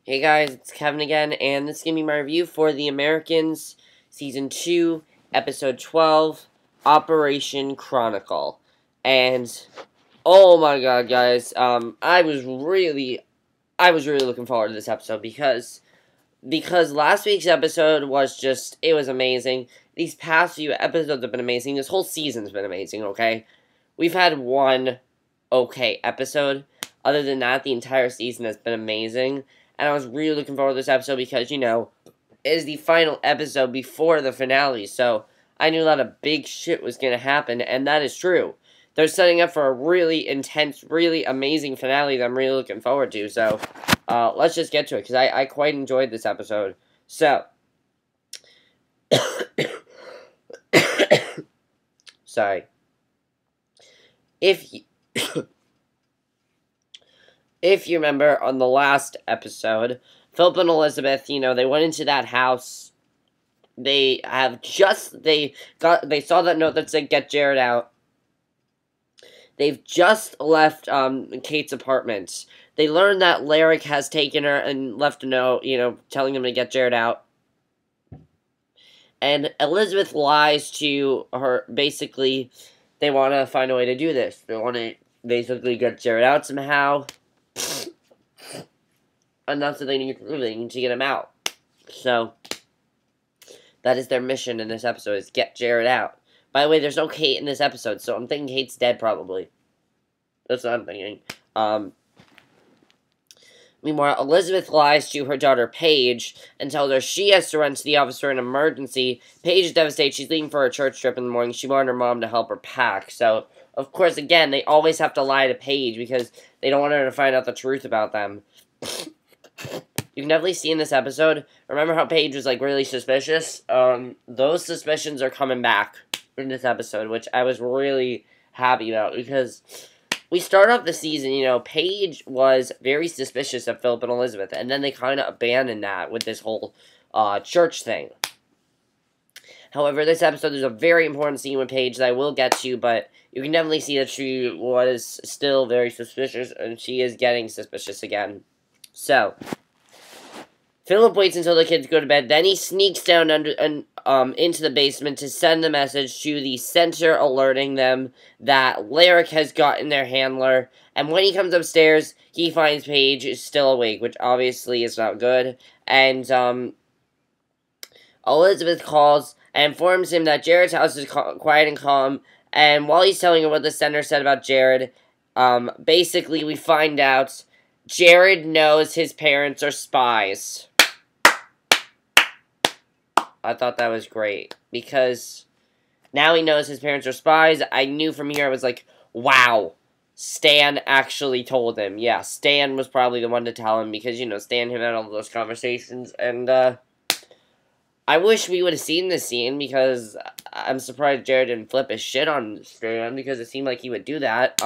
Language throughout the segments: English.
Hey guys, it's Kevin again, and this is going to be my review for The Americans, Season 2, Episode 12, Operation Chronicle. And, oh my god, guys, I was really looking forward to this episode, because last week's episode was it was amazing. These past few episodes have been amazing. This whole season's been amazing, okay? We've had one okay episode. Other than that, the entire season has been amazing. And I was really looking forward to this episode because, it is the final episode before the finale. So, I knew a lot of big shit was going to happen, and that is true. They're setting up for a really intense, really amazing finale that I'm really looking forward to. So, let's just get to it, because I quite enjoyed this episode. So, sorry. If you remember, on the last episode, Phillip and Elizabeth, they went into that house. They saw that note that said, "Get Jared out." They've just left, Kate's apartment. They learned that Larrick has taken her and left a note, telling him to get Jared out. And Elizabeth lies to her. Basically, they want to find a way to do this. They want to basically get Jared out somehow. And that's what they need to get him out. So, that is their mission in this episode, is get Jared out. By the way, there's no Kate in this episode, so I'm thinking Kate's dead, probably. That's what I'm thinking. Meanwhile, Elizabeth lies to her daughter, Paige, and tells her she has to run to the office for an emergency. Paige is devastated. She's leaving for a church trip in the morning. She wanted her mom to help her pack. So, of course, again, they always have to lie to Paige because they don't want her to find out the truth about them. You can definitely see in this episode, remember how Paige was, really suspicious? Those suspicions are coming back in this episode, which I was really happy about, because we start off the season, Paige was very suspicious of Phillip and Elizabeth, and then they kind of abandoned that with this whole, church thing. However, this episode, there's a very important scene with Paige that I will get to, but you can definitely see that she was still very suspicious, and she is getting suspicious again. So, Phillip waits until the kids go to bed, then he sneaks down into the basement to send the message to the center, alerting them that Larrick has gotten their handler, and when he comes upstairs, he finds Paige is still awake, which obviously is not good, and, Elizabeth calls and informs him that Jared's house is quiet and calm, and while he's telling her what the center said about Jared, basically we find out Jared knows his parents are spies. I thought that was great, because now he knows his parents are spies. I knew from here, I was like, wow, Stan actually told him. Yeah, Stan was probably the one to tell him, because, Stan had all those conversations, and, I wish we would have seen this scene, because I'm surprised Jared didn't flip his shit on Stan, because it seemed like he would do that.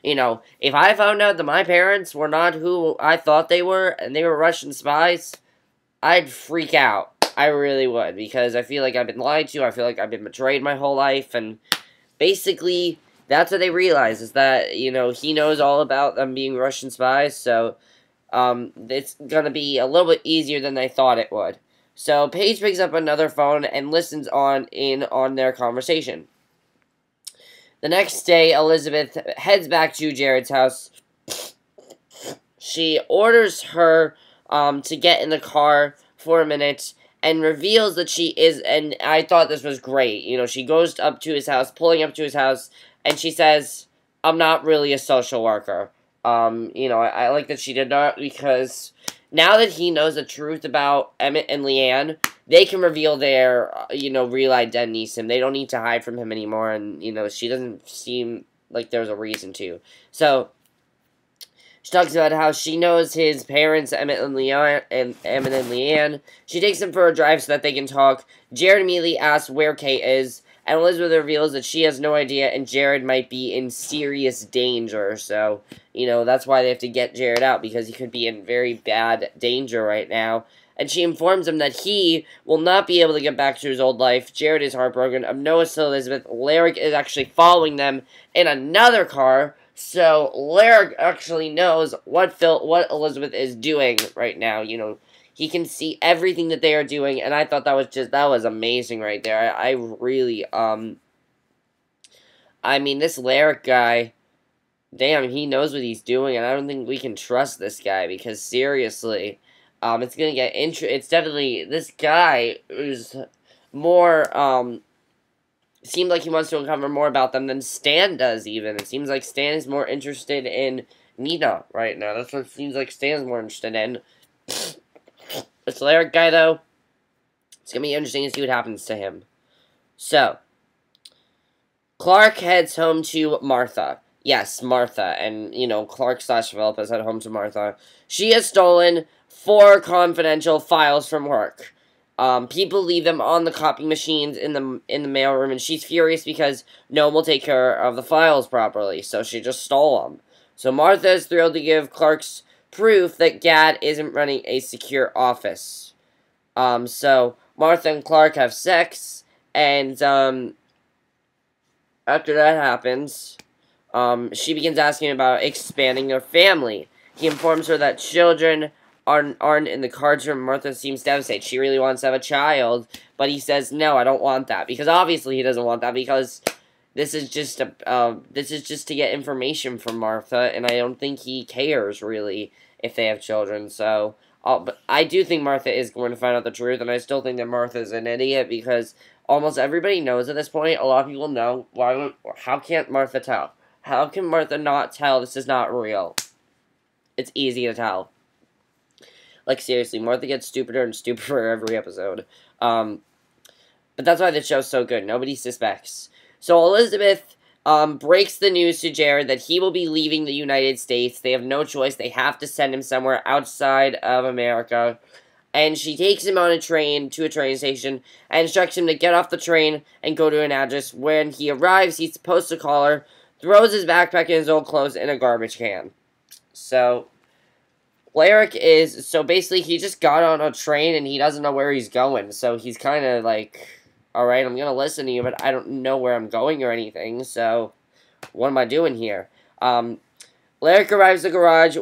If I found out that my parents were not who I thought they were, and they were Russian spies, I'd freak out. I really would, because I feel like I've been lied to, I feel like I've been betrayed my whole life, and basically, that's what they realize, is that, he knows all about them being Russian spies, so, it's gonna be a little bit easier than they thought it would. So, Paige picks up another phone and listens on their conversation. The next day, Elizabeth heads back to Jared's house. She orders her, to get in the car for a minute, and reveals that she is, and I thought this was great, she goes up to his house, pulling up to his house, and she says, "I'm not really a social worker." I like that she did that, because now that he knows the truth about Emmet and Leann, they can reveal their, real identities, and they don't need to hide from him anymore, and, she doesn't seem like there's a reason to. So, she talks about how she knows his parents, Emmet and Leann. She takes them for a drive so that they can talk. Jared immediately asks where Kate is, and Elizabeth reveals that she has no idea, and Jared might be in serious danger. So, that's why they have to get Jared out, because he could be in very bad danger right now. And she informs him that he will not be able to get back to his old life. Jared is heartbroken. Of no to Elizabeth, Larrick is actually following them in another car. So, Larrick actually knows what Elizabeth is doing right now, you know. He can see everything that they are doing, and I thought that was amazing right there. I really, I mean, this Larrick guy, damn, he knows what he's doing, and I don't think we can trust this guy, because seriously, it's gonna get it's definitely, this guy is more, seemed like he wants to uncover more about them than Stan does, even. It seems like Stan is more interested in Nina right now. That's what it seems like Stan's more interested in. This Larrick guy, though, it's gonna be interesting to see what happens to him. So, Clark heads home to Martha. Yes, Martha. And, you know, Clark/Phillip has headed home to Martha. She has stolen 4 confidential files from work. People leave them on the copy machines in the mailroom, and she's furious because no one will take care of the files properly, so she just stole them. So Martha is thrilled to give Clark's proof that Gad isn't running a secure office. So Martha and Clark have sex, and, after that happens, she begins asking about expanding their family. He informs her that children aren't in the cards room. Martha seems devastated. She really wants to have a child, but he says, no, I don't want that. Because obviously he doesn't want that, because this is just to get information from Martha, and I don't think he cares, really, if they have children. So, but I do think Martha is going to find out the truth, and I still think that Martha's an idiot, because almost everybody knows at this point. A lot of people know. How can't Martha tell? How can Martha not tell this is not real? It's easy to tell. Like, seriously, Martha gets stupider and stupider every episode. But that's why the show's so good. Nobody suspects. So Elizabeth breaks the news to Jared that he will be leaving the United States. They have no choice. They have to send him somewhere outside of America. And she takes him on a train to a train station and instructs him to get off the train and go to an address. When he arrives, he's supposed to call her, throws his backpack and his old clothes in a garbage can. So Larrick is, so basically he just got on a train and he doesn't know where he's going, so he's kind of like, alright, I'm gonna listen to you, but I don't know where I'm going or anything, so what am I doing here? Larrick arrives at the garage,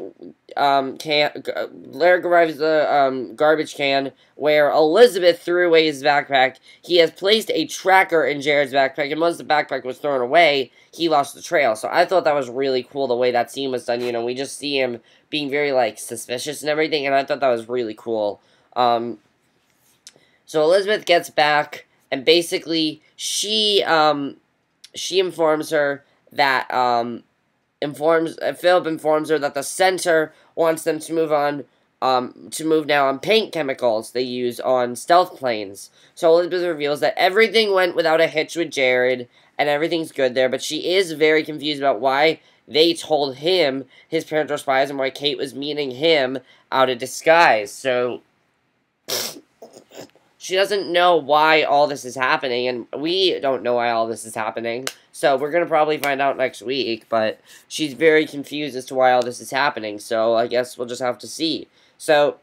Larrick arrives at the, garbage can, where Elizabeth threw away his backpack. He has placed a tracker in Jared's backpack, and once the backpack was thrown away, he lost the trail. So I thought that was really cool, the way that scene was done. You know, we just see him being very, like, suspicious and everything, and I thought that was really cool. So Elizabeth gets back, and basically, she informs her that, Phillip informs her that the center wants them to move now on paint chemicals they use on stealth planes. So Elizabeth reveals that everything went without a hitch with Jared, and everything's good there, but she is very confused about why they told him his parents were spies and why Kate was meeting him out of disguise. So she doesn't know why all this is happening, and we don't know why all this is happening. So we're going to probably find out next week, but she's very confused as to why all this is happening, so I guess we'll just have to see. So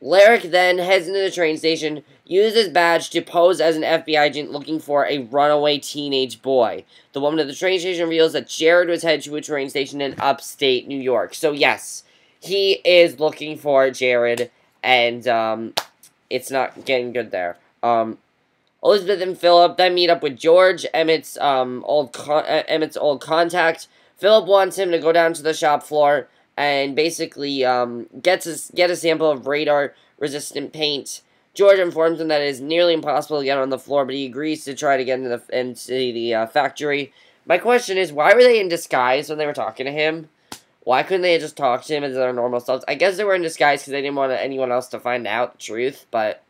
Larrick then heads into the train station, uses his badge to pose as an FBI agent looking for a runaway teenage boy. The woman at the train station reveals that Jared was headed to a train station in upstate New York. So yes, he is looking for Jared, and it's not getting good there. Elizabeth and Phillip then meet up with George, Emmet's old contact. Phillip wants him to go down to the shop floor and basically get a sample of radar-resistant paint. George informs him that it is nearly impossible to get on the floor, but he agrees to try to get into the factory. My question is, why were they in disguise when they were talking to him? Why couldn't they just talk to him as their normal selves? I guess they were in disguise because they didn't want anyone else to find out the truth, but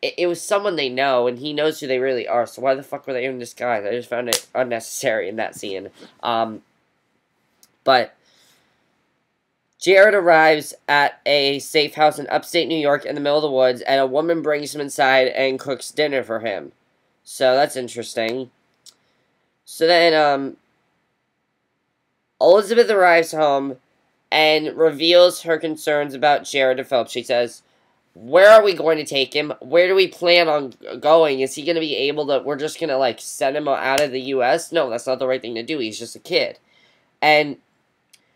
it was someone they know, and he knows who they really are, so why the fuck were they in disguise? I just found it unnecessary in that scene. But Jared arrives at a safe house in upstate New York in the middle of the woods, and a woman brings him inside and cooks dinner for him. So that's interesting. So then, Elizabeth arrives home and reveals her concerns about Jared to Phillip. She says, where are we going to take him? Where do we plan on going? Is he going to be able to, we're just going to, like, send him out of the U.S.? No, that's not the right thing to do. He's just a kid. And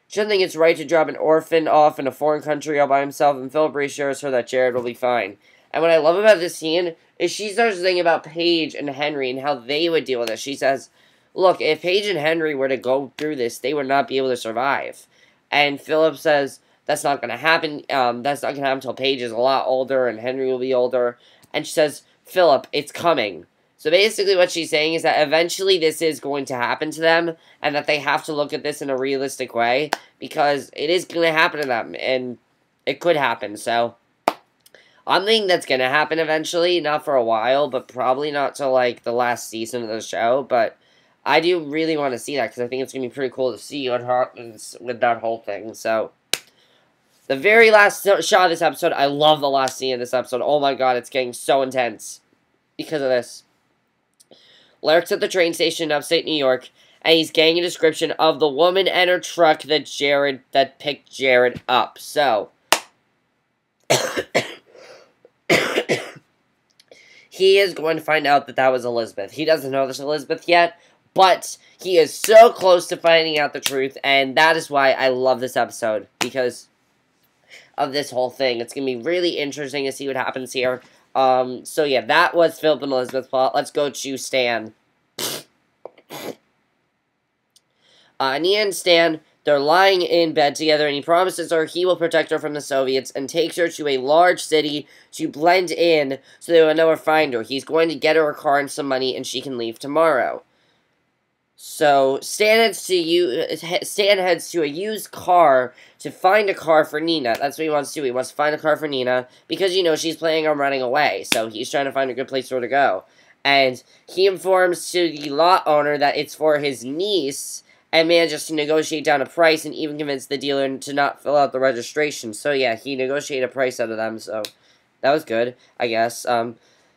she doesn't think it's right to drop an orphan off in a foreign country all by himself, and Phillip reassures her that Jared will be fine. And what I love about this scene is she starts thinking about Paige and Henry and how they would deal with it. She says, look, if Paige and Henry were to go through this, they would not be able to survive. And Phillip says, that's not going to happen. That's not going to happen until Paige is a lot older and Henry will be older. And she says, Phillip, it's coming. So basically what she's saying is that eventually this is going to happen to them, and that they have to look at this in a realistic way, because it is going to happen to them, and it could happen. So I'm thinking that's going to happen eventually, not for a while, but probably not till, like, the last season of the show, but I do really want to see that, because I think it's going to be pretty cool to see what happens with that whole thing. So the very last shot of this episode, I love the last scene of this episode. Oh my god, it's getting so intense because of this. Larrick's at the train station in upstate New York, and he's getting a description of the woman and her truck that picked Jared up. So he is going to find out that was Elizabeth. He doesn't know this Elizabeth yet, but he is so close to finding out the truth, and that is why I love this episode, because of this whole thing. It's going to be really interesting to see what happens here. So yeah, that was Phillip and Elizabeth's plot. Let's go to Stan. Nina and Stan, they're lying in bed together, and he promises her he will protect her from the Soviets and takes her to a large city to blend in so they will never find her. He's going to get her a car and some money, and she can leave tomorrow. So Stan heads to a used car to find a car for Nina. That's what he wants to do. He wants to find a car for Nina because, you know, she's planning on running away. So he's trying to find a good place for her to go. And he informs to the lot owner that it's for his niece and manages to negotiate down a price and even convince the dealer to not fill out the registration. So yeah, he negotiated a price out of them. So that was good, I guess.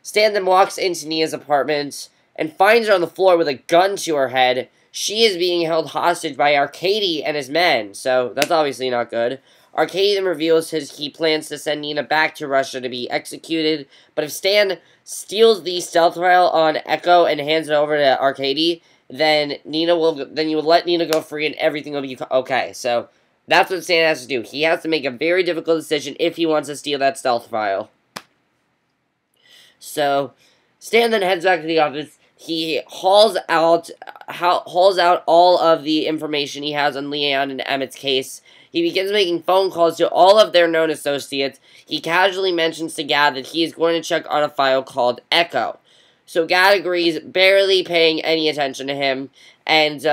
Stan then walks into Nina's apartment and finds her on the floor with a gun to her head. She is being held hostage by Arkady and his men, so that's obviously not good. Arkady then reveals he plans to send Nina back to Russia to be executed, but if Stan steals the stealth file on Echo and hands it over to Arkady, then you will let Nina go free and everything will be okay. So that's what Stan has to do. He has to make a very difficult decision if he wants to steal that stealth file. So Stan then heads back to the office. He hauls out all of the information he has on Leann and Emmet's case. He begins making phone calls to all of their known associates. He casually mentions to Gad that he is going to check on a file called Echo. So Gad agrees, barely paying any attention to him. And,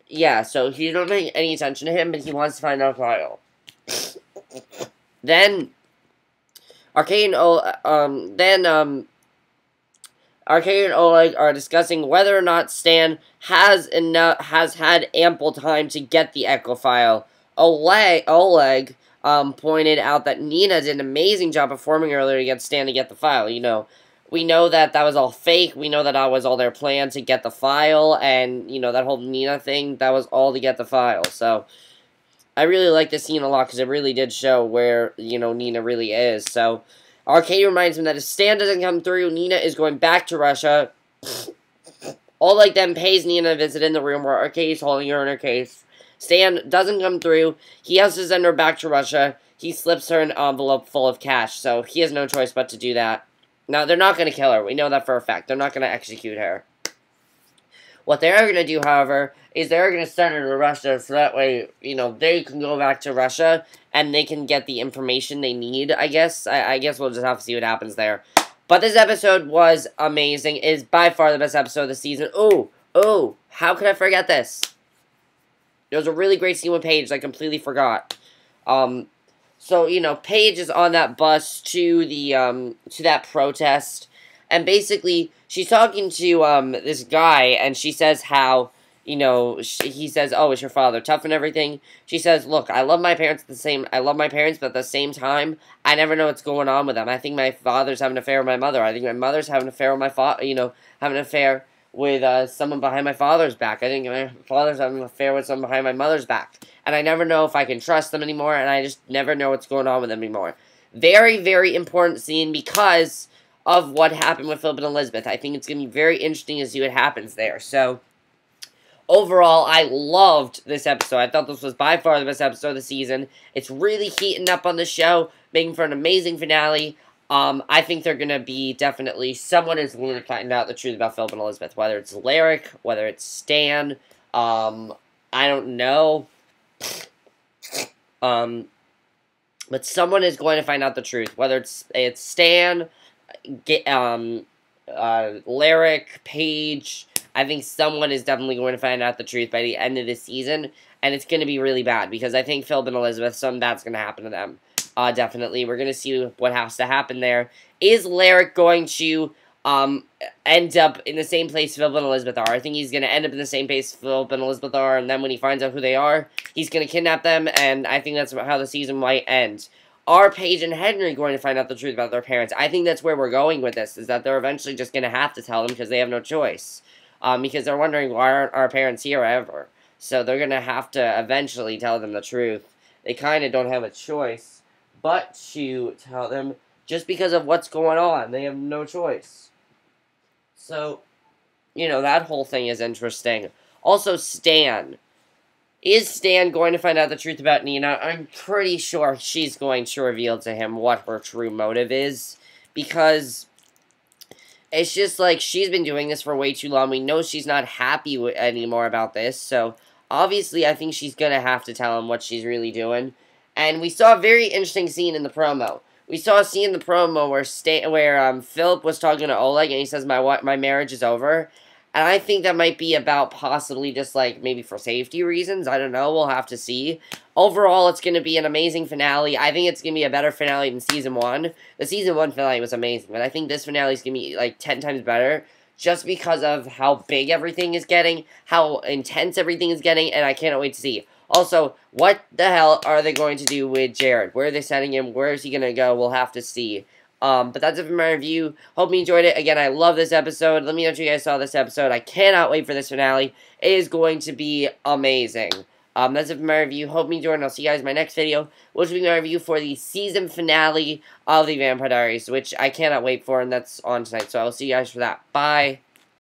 yeah, so he's not paying any attention to him, but he wants to find out a file. Then, Arkady and Oleg are discussing whether or not Stan has had ample time to get the Echo file. Oleg pointed out that Nina did an amazing job performing earlier to get Stan to get the file. You know, we know that was all fake. We know that was all their plan to get the file, and, you know, that whole Nina thing, that was all to get the file. So I really like this scene a lot because it really did show where, you know, Nina really is. So Arkady reminds him that if Stan doesn't come through, Nina is going back to Russia. Oleg then pays Nina a visit in the room where Arkady's holding her in her case. Stan doesn't come through. He has to send her back to Russia. He slips her an envelope full of cash, so he has no choice but to do that. Now, they're not going to kill her. We know that for a fact. They're not going to execute her. What they are going to do, however, is they're going to send her to Russia so that way, you know, they can go back to Russia and they can get the information they need, I guess. I guess we'll just have to see what happens there. But this episode was amazing. It is by far the best episode of the season. Oh, how could I forget this? There was a really great scene with Paige I completely forgot. So, you know, Paige is on that bus to that protest, and basically, she's talking to, this guy, and she says how, you know, he says, oh, is your father tough and everything? She says, look, I love my parents, but at the same time, I never know what's going on with them. I think my father's having an affair with my mother. I think my mother's having an affair with my father, you know, having an affair with, someone behind my father's back. I think my father's having an affair with someone behind my mother's back. And I never know if I can trust them anymore, and I just never know what's going on with them anymore. Very, very important scene because of what happened with Phillip and Elizabeth. I think it's going to be very interesting to see what happens there. So, overall, I loved this episode. I thought this was by far the best episode of the season. It's really heating up on the show, making for an amazing finale. I think they're going to be definitely, someone is going to find out the truth about Phillip and Elizabeth. Whether it's Larrick, whether it's Stan, I don't know. But someone is going to find out the truth. Whether it's Stan, Larrick, Paige. I think someone is definitely going to find out the truth by the end of this season. And it's going to be really bad. Because I think Phillip and Elizabeth, something bad's going to happen to them. Definitely. We're going to see what has to happen there. Is Larrick going to end up in the same place Phillip and Elizabeth are? I think he's going to end up in the same place Phillip and Elizabeth are, and then when he finds out who they are, he's going to kidnap them, and I think that's how the season might end. Are Paige and Henry going to find out the truth about their parents? I think that's where we're going with this, is that they're eventually just going to have to tell them because they have no choice. Because they're wondering, why aren't our parents here ever? So they're going to have to eventually tell them the truth. They kind of don't have a choice but to tell them, just because of what's going on. They have no choice. So, you know, that whole thing is interesting. Also, Stan. Is Stan going to find out the truth about Nina? I'm pretty sure she's going to reveal to him what her true motive is. Because it's just like, she's been doing this for way too long. We know she's not happy anymore about this. So, obviously, I think she's going to have to tell him what she's really doing. And we saw a very interesting scene in the promo. We saw a scene in the promo where Phillip was talking to Oleg, and he says, my marriage is over. And I think that might be about possibly just, like, maybe for safety reasons. I don't know. We'll have to see. Overall, it's going to be an amazing finale. I think it's going to be a better finale than Season 1. The Season 1 finale was amazing, but I think this finale is going to be, like, 10 times better. Just because of how big everything is getting, how intense everything is getting, and I cannot wait to see. Also, what the hell are they going to do with Jared? Where are they sending him? Where is he going to go? We'll have to see. But that's it for my review. Hope you enjoyed it. Again, I love this episode. Let me know if you guys saw this episode. I cannot wait for this finale. It is going to be amazing. That's it for my review. Hope you enjoyed, and I'll see you guys in my next video, which will be my review for the season finale of the Vampire Diaries, which I cannot wait for, and that's on tonight. So I'll see you guys for that. Bye.